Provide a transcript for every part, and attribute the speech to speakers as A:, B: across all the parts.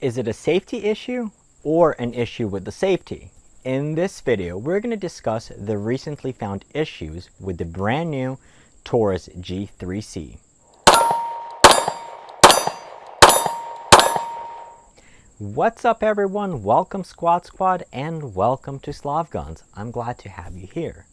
A: Is it a safety issue or an issue with the safety? In this video, we're going to discuss the recently found issues with the brand new Taurus G3C. What's up everyone? Welcome Squad and welcome to Slav Guns. I'm glad to have you here.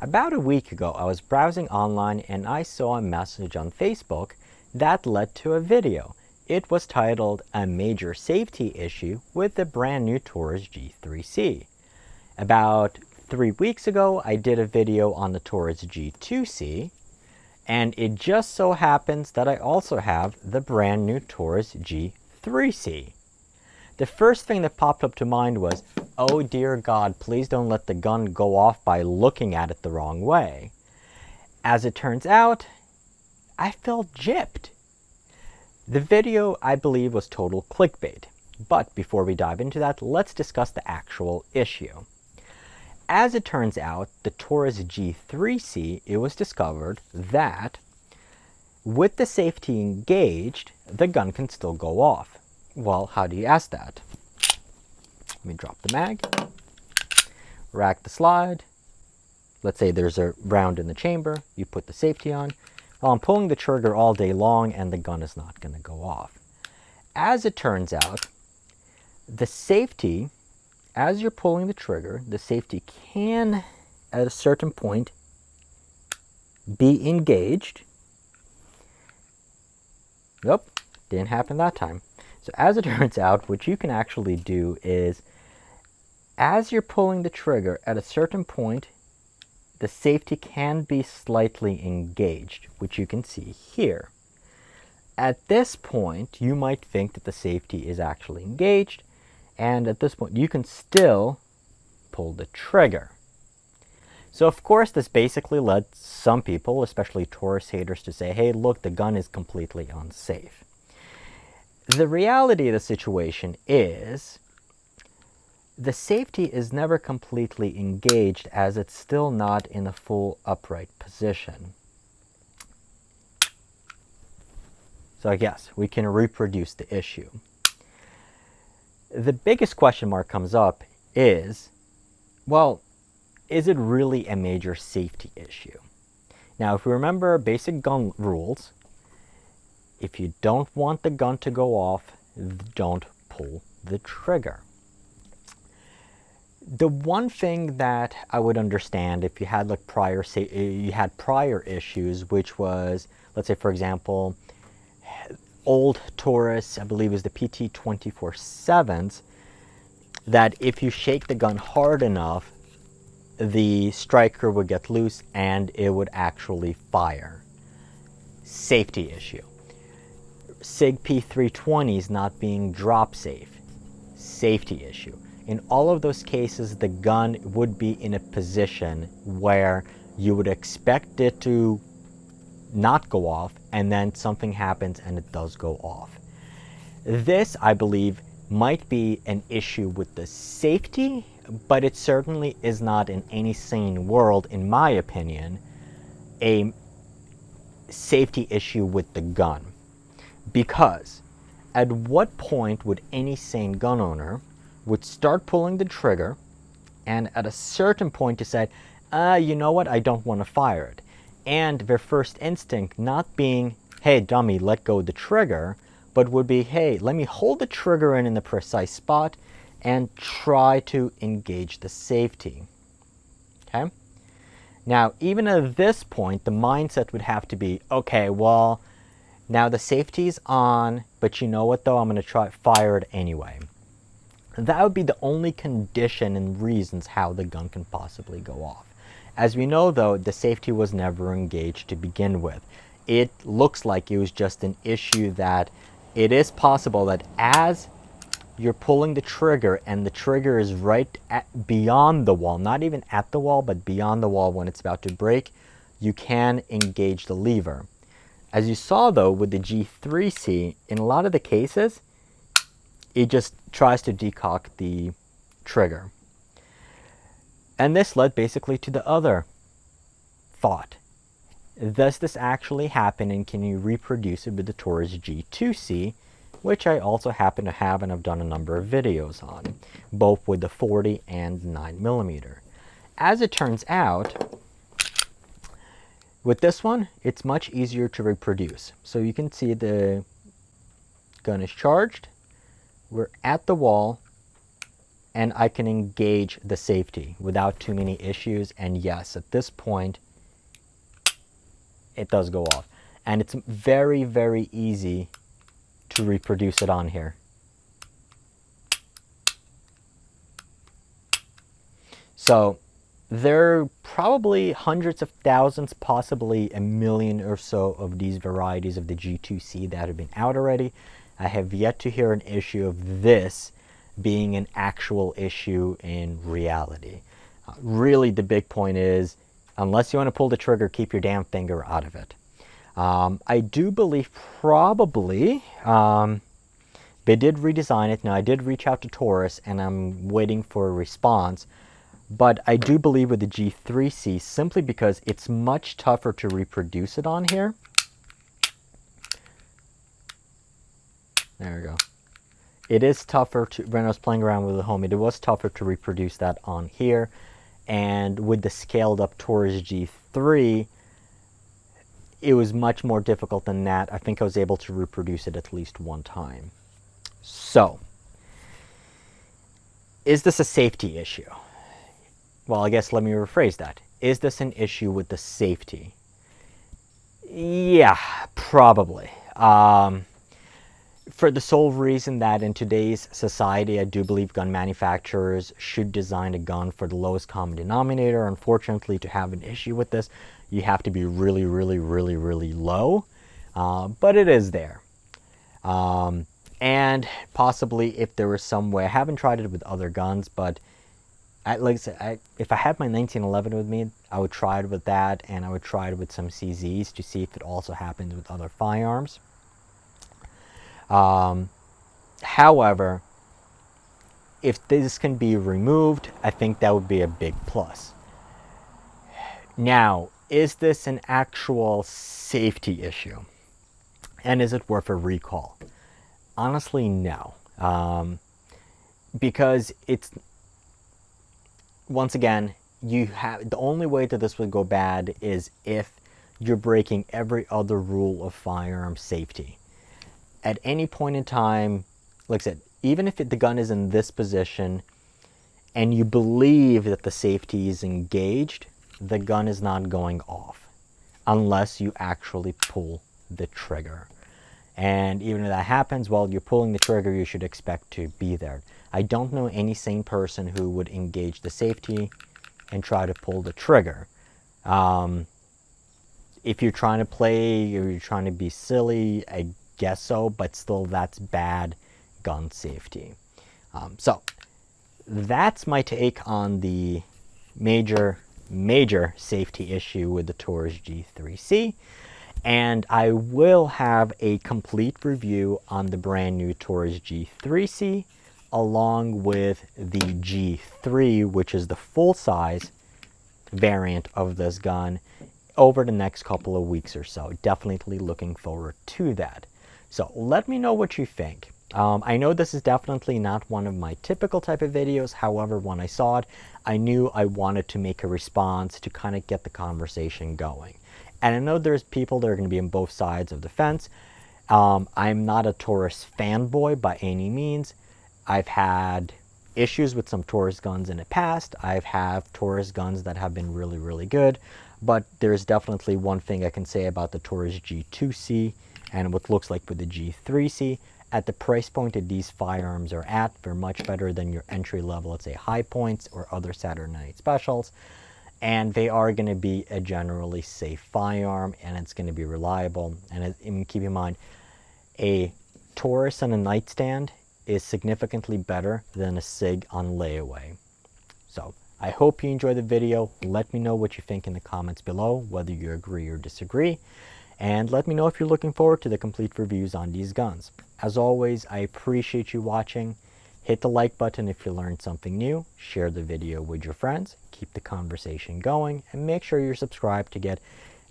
A: About a week ago, I was browsing online and I saw a message on Facebook that led to a video. It was titled "A Major Safety Issue with the brand new Taurus G3C." About 3 weeks ago, I did a video on the Taurus G2C, and it just so happens that I also have the brand new Taurus G3C. The first thing that popped up to mind was, oh dear God, please don't let the gun go off by looking at it the wrong way. As it turns out, I felt gypped. The video, I believe, was total clickbait. But before we dive into that, let's discuss the actual issue. As it turns out, the Taurus G3C, it was discovered that with the safety engaged, the gun can still go off. Well, how do you ask that? Let me drop the mag, rack the slide. Let's say there's a round in the chamber, you put the safety on. Well, I'm pulling the trigger all day long and the gun is not going to go off. As it turns out, the safety, as you're pulling the trigger, the safety can, at a certain point, be engaged. Nope, didn't happen that time. So as it turns out, what you can actually do is, as you're pulling the trigger, at a certain point, the safety can be slightly engaged, which you can see here. At this point, you might think that the safety is actually engaged, and at this point, you can still pull the trigger. So of course, this basically led some people, especially Taurus haters, to say, hey, look, the gun is completely unsafe. The reality of the situation is, the safety is never completely engaged as it's still not in a full upright position. So I guess we can reproduce the issue. The biggest question mark comes up is, well, is it really a major safety issue? Now, if we remember basic gun rules, if you don't want the gun to go off, don't pull the trigger. The one thing that I would understand if you had like prior issues, which was, let's say for example, old Taurus, I believe is the PT-24-7s, that if you shake the gun hard enough, the striker would get loose and it would actually fire. Safety issue. SIG P320s not being drop safe. Safety issue. In all of those cases, the gun would be in a position where you would expect it to not go off, and then something happens and it does go off. This, I believe, might be an issue with the safety, but it certainly is not, in any sane world, in my opinion, a safety issue with the gun. Because at what point would any sane gun owner would start pulling the trigger and at a certain point decide, you know what, I don't want to fire it. And their first instinct not being, hey dummy, let go of the trigger, but would be, hey, let me hold the trigger in the precise spot and try to engage the safety. Okay? Now, even at this point, the mindset would have to be, okay, well, now the safety's on, but you know what though, I'm going to try fire it anyway. That would be the only condition and reasons how the gun can possibly go off. As we know though, the safety was never engaged to begin with. It looks like it was just an issue that it is possible that as you're pulling the trigger and the trigger is right beyond the wall, not even at the wall, but beyond the wall when it's about to break, you can engage the lever. As you saw though with the G3C, in a lot of the cases, it just tries to decock the trigger. And this led basically to the other thought. Does this actually happen, and can you reproduce it with the Taurus G2C which I also happen to have and I've done a number of videos on, both with the 40 and 9mm. As it turns out, with this one, it's much easier to reproduce. So you can see the gun is charged, we're at the wall, and I can engage the safety without too many issues. And yes, at this point, it does go off. And it's very, very easy to reproduce it on here. So there are probably hundreds of thousands, possibly a million or so of these varieties of the G2C that have been out already. I have yet to hear an issue of this being an actual issue in reality. Really, the big point is, unless you want to pull the trigger, keep your damn finger out of it. I do believe probably they did redesign it. Now, I did reach out to Taurus, and I'm waiting for a response. But I do believe with the G3C, simply because it's much tougher to reproduce it on here. There we go. It is tougher to, when I was playing around with the Homie, it was tougher to reproduce that on here. And with the scaled up Taurus G3, it was much more difficult than that. I think I was able to reproduce it at least one time. So, is this a safety issue? Well, I guess let me rephrase that. Is this an issue with the safety? Yeah, probably. For the sole reason that in today's society, I do believe gun manufacturers should design a gun for the lowest common denominator. Unfortunately, to have an issue with this, you have to be really, really, really, really low. But it is there. And possibly if there was some way, I haven't tried it with other guns, but like I said, if I had my 1911 with me, I would try it with that, and I would try it with some CZs to see if it also happens with other firearms. However, if this can be removed, I think that would be a big plus. Now, is this an actual safety issue? And is it worth a recall? Honestly, no. Because it's, once again, you have, the only way that this would go bad is if you're breaking every other rule of firearm safety. At any point in time, like I said, even if the gun is in this position and you believe that the safety is engaged, the gun is not going off unless you actually pull the trigger. And even if that happens, while you're pulling the trigger, you should expect to be there. I don't know any sane person who would engage the safety and try to pull the trigger. If you're trying to play or you're trying to be silly, I guess so, but still that's bad gun safety. So that's my take on the major safety issue with the Taurus G3C. And I will have a complete review on the brand new Taurus G3C along with the G3, which is the full-size variant of this gun, over the next couple of weeks or so. Definitely looking forward to that. So let me know what you think. I know this is definitely not one of my typical type of videos. However, when I saw it, I knew I wanted to make a response to kind of get the conversation going. And I know there's people that are going to be on both sides of the fence. I'm not a Taurus fanboy by any means. I've had issues with some Taurus guns in the past. I've had Taurus guns that have been really, really good. But there's definitely one thing I can say about the Taurus G2C and what looks like with the G3C. At the price point that these firearms are at, they're much better than your entry level, let's say High Points or other Saturday Night Specials. And they are going to be a generally safe firearm, and it's going to be reliable. And keep in mind, a Taurus on a nightstand is significantly better than a SIG on layaway. So I hope you enjoyed the video. Let me know what you think in the comments below, whether you agree or disagree. And let me know if you're looking forward to the complete reviews on these guns. As always, I appreciate you watching. Hit the like button if you learned something new. Share the video with your friends. Keep the conversation going. And make sure you're subscribed to get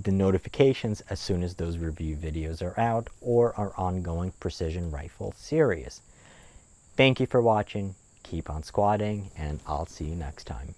A: the notifications as soon as those review videos are out, or our ongoing precision rifle series. Thank you for watching, keep on squatting, and I'll see you next time.